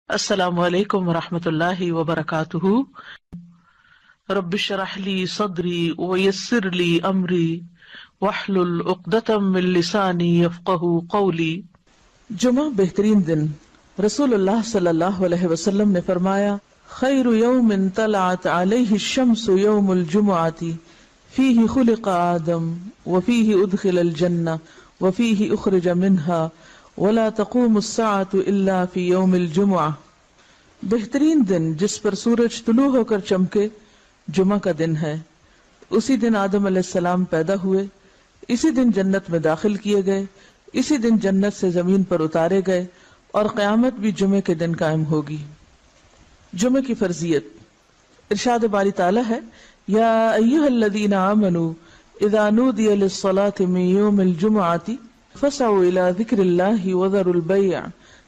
السلام علیکم ورحمۃ اللہ وبرکاتہ۔ رب اشرح لی صدری ویسر لی امری واحلل عقدۃ من لسانی یفقہوا قولی۔ جمعہ بہترین دن۔ رسول اللہ صلی اللہ علیہ وسلم نے فرمایا، خیر یوم طلعت علیہ الشمس یوم الجمعۃ فیہ خلق آدم وفیہ ادخل الجنہ وفیہ اخرج منہا ولا تقوم الساعة الا فی یوم الجمعہ۔ بہترین دن جس پر سورج طلوع ہو کر چمکے جمعہ کا دن ہے۔ اسی دن آدم علیہ السلام پیدا ہوئے، اسی دن جنت میں داخل کیے گئے، اسی دن جنت سے زمین پر اتارے گئے، اور قیامت بھی جمعے کے دن قائم ہوگی۔ جمعے کی فرضیت، ارشاد باری تعالی ہے، یا ایھا الذین آمنوا اذا نودی للصلاۃ من یوم الجمعۃ فسعوا الی ذکر اللہ وذروا البیع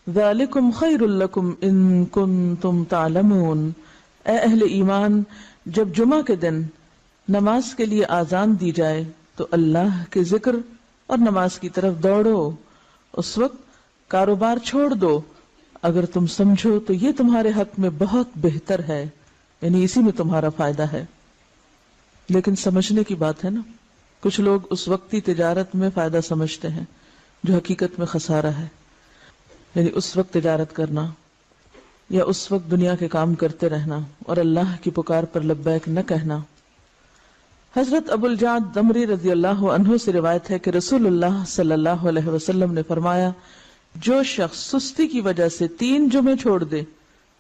ذالکم خیر لکم ان کنتم تعلمون۔ اے اہل ایمان، جب جمعہ کے دن نماز کے لیے آذان دی جائے تو اللہ کے ذکر اور نماز کی طرف دوڑو، اس وقت کاروبار چھوڑ دو، اگر تم سمجھو تو یہ تمہارے حق میں بہت بہتر ہے، یعنی اسی میں تمہارا فائدہ ہے۔ لیکن سمجھنے کی بات ہے نا، کچھ لوگ اس وقتی تجارت میں فائدہ سمجھتے ہیں جو حقیقت میں خسارہ ہے، یعنی اس وقت تجارت کرنا یا اس وقت دنیا کے کام کرتے رہنا اور اللہ کی پکار پر لبیک نہ کہنا۔ حضرت ابو الجعد دمری رضی اللہ عنہ سے روایت ہے کہ رسول اللہ صلی اللہ علیہ وسلم نے فرمایا، جو شخص سستی کی وجہ سے 3 جمعے چھوڑ دے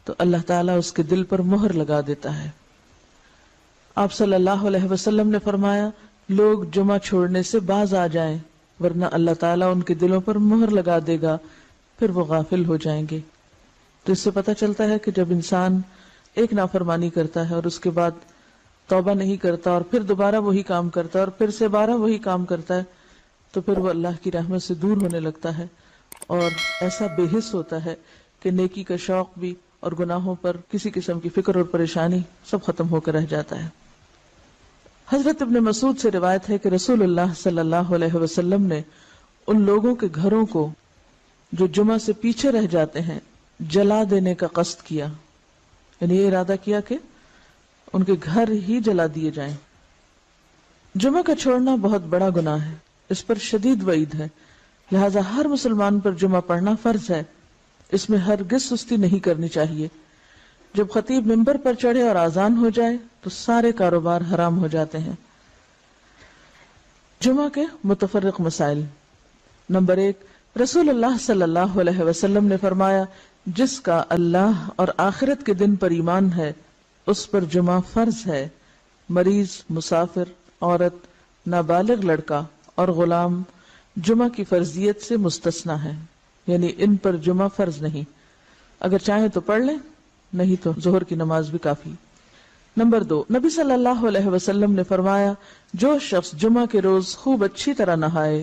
تو اللہ تعالیٰ اس کے دل پر مہر لگا دیتا ہے۔ آپ صلی اللہ علیہ وسلم نے فرمایا، لوگ جمعہ چھوڑنے سے باز آ جائیں ورنہ اللہ تعالیٰ ان کے دلوں پر مہر لگا دے گا، پھر وہ غافل ہو جائیں گے۔ تو اس سے پتہ چلتا ہے کہ جب انسان ایک نافرمانی کرتا ہے اور اس کے بعد توبہ نہیں کرتا اور پھر دوبارہ وہی کام کرتا ہے اور پھر سے 12 وہی کام کرتا ہے، تو پھر وہ اللہ کی رحمت سے دور ہونے لگتا ہے اور ایسا بے حس ہوتا ہے کہ نیکی کا شوق بھی اور گناہوں پر کسی قسم کی فکر اور پریشانی سب ختم ہو کر رہ جاتا ہے۔ حضرت ابن مسعود سے روایت ہے کہ رسول اللہ صلی اللہ علیہ وسلم نے ان لوگوں کے گھروں کو جو جمعہ سے پیچھے رہ جاتے ہیں جلا دینے کا قصد کیا، یعنی یہ ارادہ کیا کہ ان کے گھر ہی جلا دیے جائیں۔ جمعہ کا چھوڑنا بہت بڑا گناہ ہے، اس پر شدید وعید ہے، لہذا ہر مسلمان پر جمعہ پڑھنا فرض ہے، اس میں ہرگز سستی نہیں کرنی چاہیے۔ جب خطیب ممبر پر چڑھے اور آذان ہو جائے تو سارے کاروبار حرام ہو جاتے ہیں۔ جمعہ کے متفرق مسائل۔ نمبر 1، رسول اللہ صلی اللہ علیہ وسلم نے فرمایا، جس کا اللہ اور آخرت کے دن پر ایمان ہے اس پر جمعہ فرض ہے۔ مریض، مسافر، عورت، نابالغ لڑکا اور غلام جمعہ کی فرضیت سے مستثنی ہے، یعنی ان پر جمعہ فرض نہیں، اگر چاہیں تو پڑھ لیں، نہیں تو ظہر کی نماز بھی کافی۔ نمبر 2، نبی صلی اللہ علیہ وسلم نے فرمایا، جو شخص جمعہ کے روز خوب اچھی طرح نہائے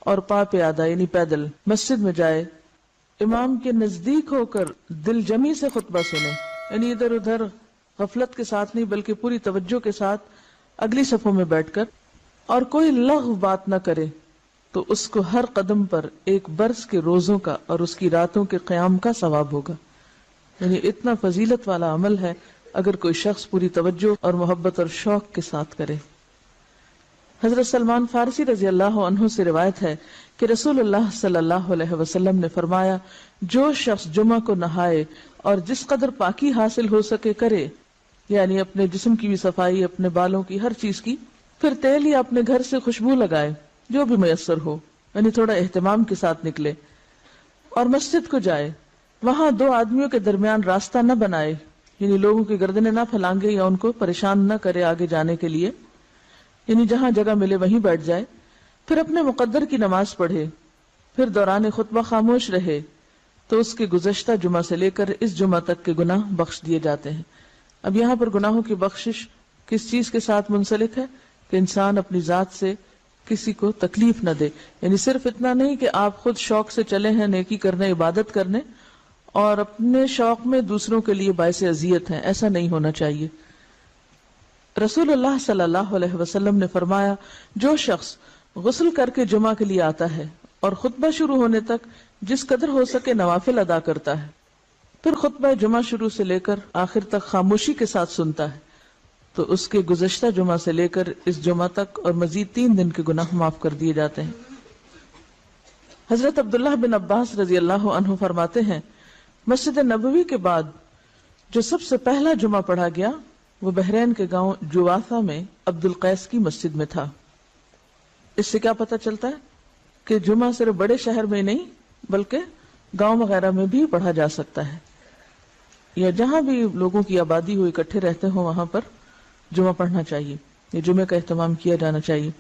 اور پا پیادہ یعنی پیدل مسجد میں جائے، امام کے نزدیک ہو کر دل جمی سے خطبہ سنے، یعنی ادھر ادھر غفلت کے ساتھ نہیں بلکہ پوری توجہ کے ساتھ اگلی صفوں میں بیٹھ کر، اور کوئی لغو بات نہ کرے، تو اس کو ہر قدم پر 1 برس کے روزوں کا اور اس کی راتوں کے قیام کا ثواب ہوگا۔ یعنی اتنا فضیلت والا عمل ہے اگر کوئی شخص پوری توجہ اور محبت اور شوق کے ساتھ کرے۔ حضرت سلمان فارسی رضی اللہ عنہ سے روایت ہے کہ رسول اللہ صلی اللہ علیہ وسلم نے فرمایا، جو شخص جمعہ کو نہائے اور جس قدر پاکی حاصل ہو سکے کرے، یعنی اپنے جسم کی بھی صفائی، اپنے بالوں کی، ہر چیز کی، پھر تیل یا اپنے گھر سے خوشبو لگائے جو بھی میسر ہو، یعنی تھوڑا اہتمام کے ساتھ نکلے، اور مسجد کو جائے، وہاں 2 آدمیوں کے درمیان راستہ نہ بنائے، یعنی لوگوں کی گردنیں نہ پھلانگے یا ان کو پریشان نہ کرے آگے جانے کے لیے، یعنی جہاں جگہ ملے وہیں بیٹھ جائے، پھر اپنے مقدر کی نماز پڑھے، پھر دوران خطبہ خاموش رہے، تو اس کے گزشتہ جمعہ سے لے کر اس جمعہ تک کے گناہ بخش دیے جاتے ہیں۔ اب یہاں پر گناہوں کی بخشش کس چیز کے ساتھ منسلک ہے کہ انسان اپنی ذات سے کسی کو تکلیف نہ دے، یعنی صرف اتنا نہیں کہ آپ خود شوق سے چلے ہیں نیکی کرنے، عبادت کرنے، اور اپنے شوق میں دوسروں کے لیے باعث اذیت ہیں، ایسا نہیں ہونا چاہیے۔ رسول اللہ صلی اللہ علیہ وسلم نے فرمایا، جو شخص غسل کر کے جمعہ کے لیے آتا ہے اور خطبہ شروع ہونے تک جس قدر ہو سکے نوافل ادا کرتا ہے، پھر خطبہ جمعہ شروع سے لے کر آخر تک خاموشی کے ساتھ سنتا ہے تو اس کے گزشتہ جمعہ سے لے کر اس جمعہ تک اور مزید 3 دن کے گناہ معاف کر دیے جاتے ہیں۔ حضرت عبداللہ بن عباس رضی اللہ عنہ فرماتے ہیں مسجد نبوی کے بعد جو سب سے پہلا جمعہ پڑھا گیا وہ بحرین کے گاؤں جوافہ میں عبد القیس کی مسجد میں تھا۔ اس سے کیا پتہ چلتا ہے کہ جمعہ صرف بڑے شہر میں نہیں بلکہ گاؤں وغیرہ میں بھی پڑھا جا سکتا ہے، یا جہاں بھی لوگوں کی آبادی ہو اکٹھے رہتے ہوں وہاں پر جمعہ پڑھنا چاہیے، یہ جمعے کا اہتمام کیا جانا چاہیے۔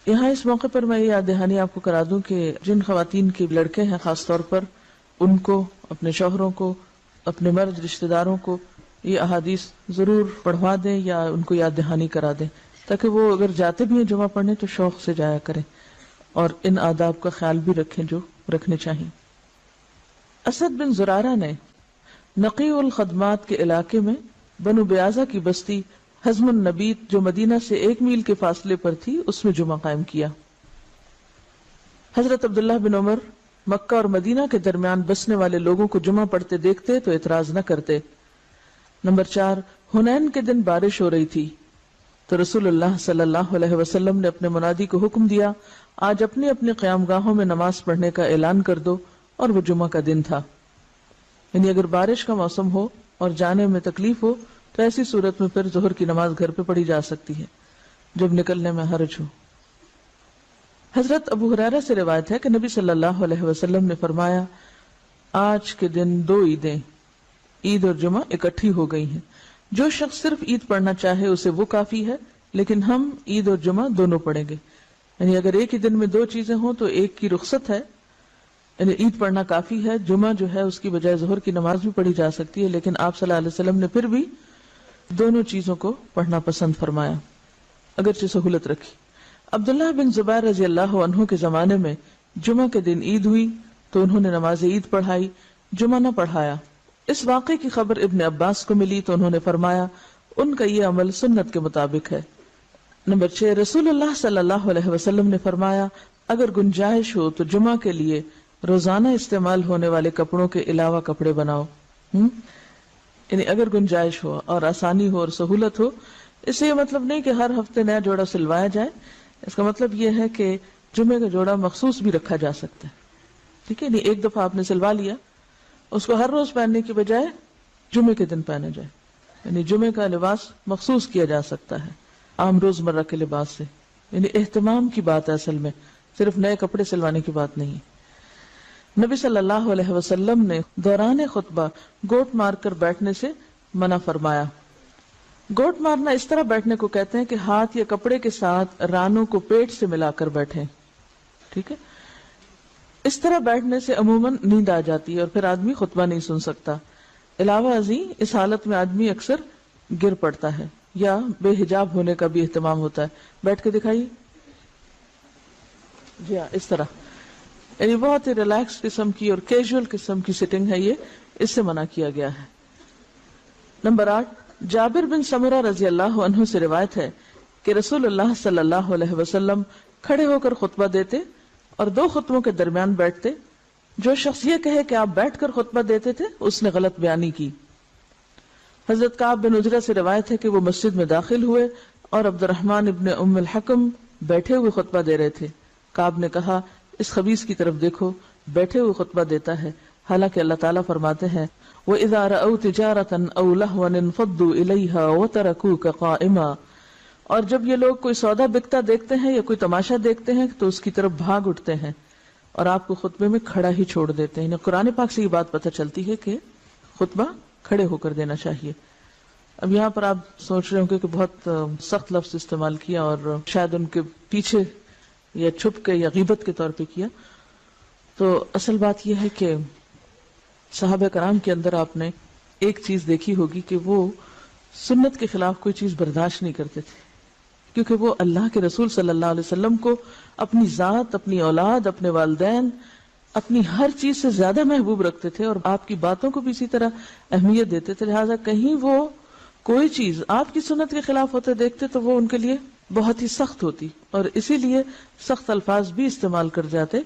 یہاں اس موقع پر میں یہ یاد دہانی آپ کو کرا دوں کہ جن خواتین کے لڑکے ہیں خاص طور پر ان کو، اپنے شوہروں کو، اپنے مرد رشتہ داروں کو یہ احادیث ضرور پڑھوا دیں یا ان کو یاد دہانی کرا دیں تاکہ وہ اگر جاتے بھی ہیں جمعہ پڑھنے تو شوق سے جایا کریں اور ان آداب کا خیال بھی رکھیں جو رکھنے چاہیے۔ اسد بن زرارہ نے نقی الخدمات کے علاقے میں بنو بیازہ کی بستی حزم النبیت جو مدینہ سے 1 میل کے فاصلے پر تھی اس میں جمعہ قائم کیا۔ حضرت عبداللہ بن عمر مکہ اور مدینہ کے درمیان بسنے والے لوگوں کو جمعہ پڑھتے دیکھتے تو اعتراض نہ کرتے۔ نمبر 4، حنین کے دن بارش ہو رہی تھی تو رسول اللہ صلی اللہ علیہ وسلم نے اپنے منادی کو حکم دیا آج اپنی اپنی قیام گاہوں میں نماز پڑھنے کا اعلان کر دو، اور وہ جمعہ کا دن تھا۔ یعنی اگر بارش کا موسم ہو اور جانے میں تکلیف ہو تو ایسی صورت میں پھر ظہر کی نماز گھر پہ پڑھی جا سکتی ہے جب نکلنے میں حرج ہو۔ حضرت ابو ہریرہ سے روایت ہے کہ نبی صلی اللہ علیہ وسلم نے فرمایا آج کے دن 2 عیدیں عید اور جمعہ اکٹھی ہو گئی ہیں، جو شخص صرف عید پڑھنا چاہے اسے وہ کافی ہے، لیکن ہم عید اور جمعہ دونوں پڑھیں گے۔ یعنی اگر ایک ہی دن میں 2 چیزیں ہوں تو ایک کی رخصت ہے، یعنی عید پڑھنا کافی ہے، جمعہ جو ہے اس کی بجائے ظہر کی نماز بھی پڑھی جا سکتی ہے، لیکن آپ صلی اللہ علیہ وسلم نے پھر بھی دونوں چیزوں کو پڑھنا پسند فرمایا اگرچہ سہولت رکھی۔ عبداللہ بن زبیر رضی اللہ عنہ کے زمانے میں جمعہ کے دن عید ہوئی تو انہوں نے نماز عید پڑھائی، جمعہ نہ پڑھایا۔ اس واقعے کی خبر ابن عباس کو ملی تو انہوں نے فرمایا ان کا یہ عمل سنت کے مطابق ہے۔ نمبر 6، رسول اللہ صلی اللہ علیہ وسلم نے فرمایا اگر گنجائش ہو تو جمعہ کے لیے روزانہ استعمال ہونے والے کپڑوں کے علاوہ کپڑے بناؤ۔ یعنی اگر گنجائش ہو اور آسانی ہو اور سہولت ہو، اس سے یہ مطلب نہیں کہ ہر ہفتے نیا جوڑا سلوایا جائے، اس کا مطلب یہ ہے کہ جمعے کا جوڑا مخصوص بھی رکھا جا سکتا ہے، ٹھیک ہے، نہیں ایک دفعہ آپ نے سلوا لیا، اس کو ہر روز پہننے کی بجائے جمعے کے دن پہنا جائے، یعنی جمعے کا لباس مخصوص کیا جا سکتا ہے عام روزمرہ کے لباس سے۔ یعنی اہتمام کی بات ہے اصل میں، صرف نئے کپڑے سلوانے کی بات نہیں۔ نبی صلی اللہ علیہ وسلم نے دوران خطبہ گوٹ مار کر بیٹھنے سے منع فرمایا۔ گوٹ مارنا اس طرح بیٹھنے کو کہتے ہیں کہ ہاتھ یا کپڑے کے ساتھ رانوں کو پیٹ سے ملا کر بیٹھیں، ٹھیک ہے۔ اس طرح بیٹھنے سے عموماً نیند آ جاتی ہے اور پھر آدمی خطبہ نہیں سن سکتا۔ علاوہ ازیں اس حالت میں آدمی اکثر گر پڑتا ہے یا بے حجاب ہونے کا بھی اہتمام ہوتا ہے۔ بیٹھ کے دکھائیے، جی ہاں، اس طرح، یعنی بہت ہی ریلیکس قسم کی اور کیجول قسم کی سٹنگ ہے، یہ اس سے منع کیا گیا ہے۔ نمبر 8، جابر بن سمرہ رضی اللہ عنہ سے روایت ہے کہ رسول اللہ صلی اللہ علیہ وسلم کھڑے ہو کر خطبہ دیتے اور 2 خطبوں کے درمیان بیٹھتے۔ جو شخص یہ کہے کہ آپ بیٹھ کر خطبہ دیتے تھے اس نے غلط بیانی کی۔ حضرت کعب بن عجرہ سے روایت ہے کہ وہ مسجد میں داخل ہوئے اور عبد الرحمن ابن ام الحکم بیٹھے ہوئے خطبہ دے رہے تھے۔ کعب نے کہا اس خبیث کی طرف دیکھو، بیٹھے ہوئے خطبہ دیتا ہے، حالانکہ اللہ تعالیٰ فرماتے ہیں وَإِذَا رَأَوْا تِجَارَةً أَوْ لَهْوًا انفضوا إِلَيْهَا وَتَرَكُوكَ قَائِمًا، اور جب یہ لوگ کوئی سودا بکتا دیکھتے ہیں یا کوئی تماشا دیکھتے ہیں تو اس کی طرف بھاگ اٹھتے ہیں اور آپ کو خطبے میں کھڑا ہی چھوڑ دیتے ہیں۔ قرآن پاک سے یہ بات پتہ چلتی ہے کہ خطبہ کھڑے ہو کر دینا چاہیے۔ اب یہاں پر آپ سوچ رہے ہوں کہ بہت سخت لفظ استعمال کیا اور شاید ان کے پیچھے یا چھپ کے یا غیبت کے طور پہ کیا، تو اصل بات یہ ہے کہ صحابہ کرام کے اندر آپ نے ایک چیز دیکھی ہوگی کہ وہ سنت کے خلاف کوئی چیز برداشت نہیں کرتے تھے، کیونکہ وہ اللہ کے رسول صلی اللہ علیہ وسلم کو اپنی ذات، اپنی اولاد، اپنے والدین، اپنی ہر چیز سے زیادہ محبوب رکھتے تھے اور آپ کی باتوں کو بھی اسی طرح اہمیت دیتے تھے، لہٰذا کہیں وہ کوئی چیز آپ کی سنت کے خلاف ہوتے دیکھتے تو وہ ان کے لیے بہت ہی سخت ہوتی اور اسی لیے سخت الفاظ بھی استعمال کر جاتے۔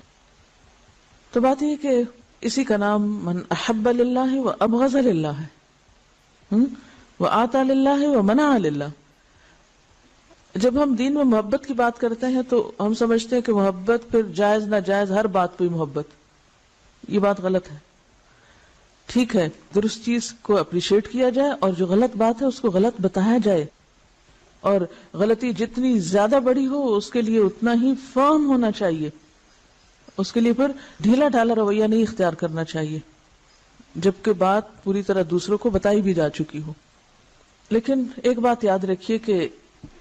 تو بات یہ کہ اسی کا نام من احب للہ و ابغض للہ ہے، و آتا للہ و منع للہ۔ جب ہم دین میں محبت کی بات کرتے ہیں تو ہم سمجھتے ہیں کہ محبت پھر جائز ناجائز ہر بات پہ محبت، یہ بات غلط ہے۔ ٹھیک ہے، درست چیز کو اپریشیٹ کیا جائے اور جو غلط بات ہے اس کو غلط بتایا جائے، اور غلطی جتنی زیادہ بڑی ہو اس کے لیے اتنا ہی فرم ہونا چاہیے، اس کے لیے پھر ڈھیلا ڈھالا رویہ نہیں اختیار کرنا چاہیے، جبکہ بات پوری طرح دوسروں کو بتائی بھی جا چکی ہو۔ لیکن ایک بات یاد رکھیے کہ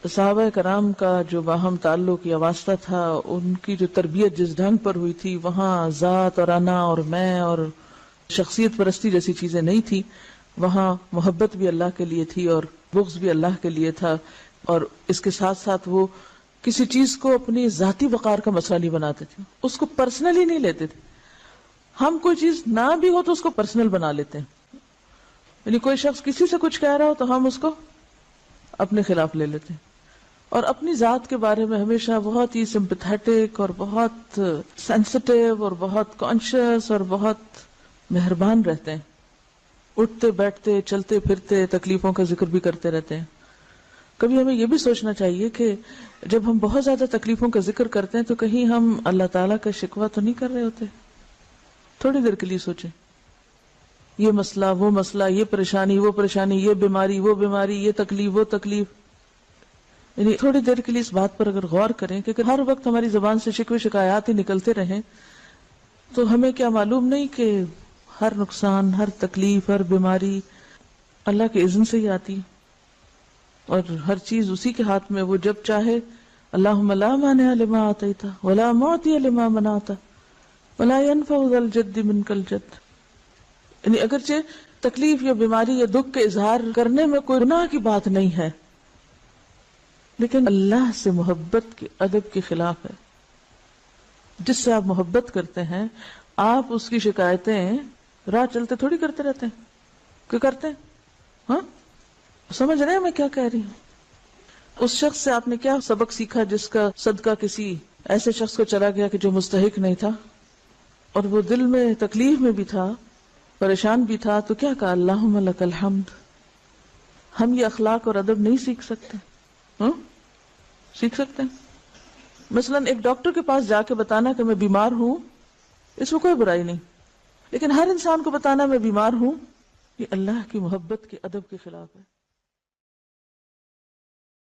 صحابہ کرام کا جو باہم تعلق یا واسطہ تھا، ان کی جو تربیت جس ڈھنگ پر ہوئی تھی، وہاں ذات اور انا اور میں اور شخصیت پرستی جیسی چیزیں نہیں تھی، وہاں محبت بھی اللہ کے لیے تھی اور بغض بھی اللہ کے لیے تھا، اور اس کے ساتھ ساتھ وہ کسی چیز کو اپنی ذاتی وقار کا مسئلہ نہیں بناتے تھے، اس کو پرسنلی نہیں لیتے تھے۔ ہم کوئی چیز نہ بھی ہو تو اس کو پرسنل بنا لیتے ہیں، یعنی کوئی شخص کسی سے کچھ کہہ رہا ہو تو ہم اس کو اپنے خلاف لے لیتے ہیں، اور اپنی ذات کے بارے میں ہمیشہ بہت ہی سمپیتھیٹک اور بہت سینسٹیو اور بہت کانشیس اور بہت مہربان رہتے ہیں، اٹھتے بیٹھتے چلتے پھرتے تکلیفوں کا ذکر بھی کرتے رہتے ہیں۔ کبھی ہمیں یہ بھی سوچنا چاہیے کہ جب ہم بہت زیادہ تکلیفوں کا ذکر کرتے ہیں تو کہیں ہم اللہ تعالیٰ کا شکوہ تو نہیں کر رہے ہوتے؟ تھوڑی دیر کے لیے سوچیں، یہ مسئلہ وہ مسئلہ، یہ پریشانی وہ پریشانی، یہ بیماری وہ بیماری، یہ تکلیف وہ تکلیف، یعنی تھوڑی دیر کے لیے اس بات پر اگر غور کریں کہ ہر وقت ہماری زبان سے شکوے شکایات ہی نکلتے رہیں تو ہمیں کیا معلوم نہیں کہ ہر نقصان، ہر تکلیف، ہر بیماری اللہ کے اذن سے ہی آتی ہے، اور ہر چیز اسی کے ہاتھ میں، وہ جب چاہے۔ اللہم لا مانع لما اعطیت ولا معطی لما منعت ولا ينفع ذا الجد منک الجد۔ یعنی اگرچہ تکلیف یا بیماری یا دکھ کے اظہار کرنے میں کوئی گناہ کی بات نہیں ہے، لیکن اللہ سے محبت کے ادب کے خلاف ہے۔ جس سے آپ محبت کرتے ہیں آپ اس کی شکایتیں راہ چلتے تھوڑی کرتے رہتے ہیں، کیا کرتے ہیں؟ ہاں، سمجھ رہے ہیں میں کیا کہہ رہی ہوں؟ اس شخص سے آپ نے کیا سبق سیکھا جس کا صدقہ کسی ایسے شخص کو چلا گیا کہ جو مستحق نہیں تھا، اور وہ دل میں تکلیف میں بھی تھا، پریشان بھی تھا، تو کیا کہا؟ اللہم لک الحمد۔ ہم یہ اخلاق اور ادب نہیں سیکھ سکتے؟ ہاں، سیکھ سکتے ہیں۔ مثلا ایک ڈاکٹر کے پاس جا کے بتانا کہ میں بیمار ہوں، اس میں کوئی برائی نہیں، لیکن ہر انسان کو بتانا میں بیمار ہوں، یہ اللہ کی محبت کے ادب کے خلاف ہے۔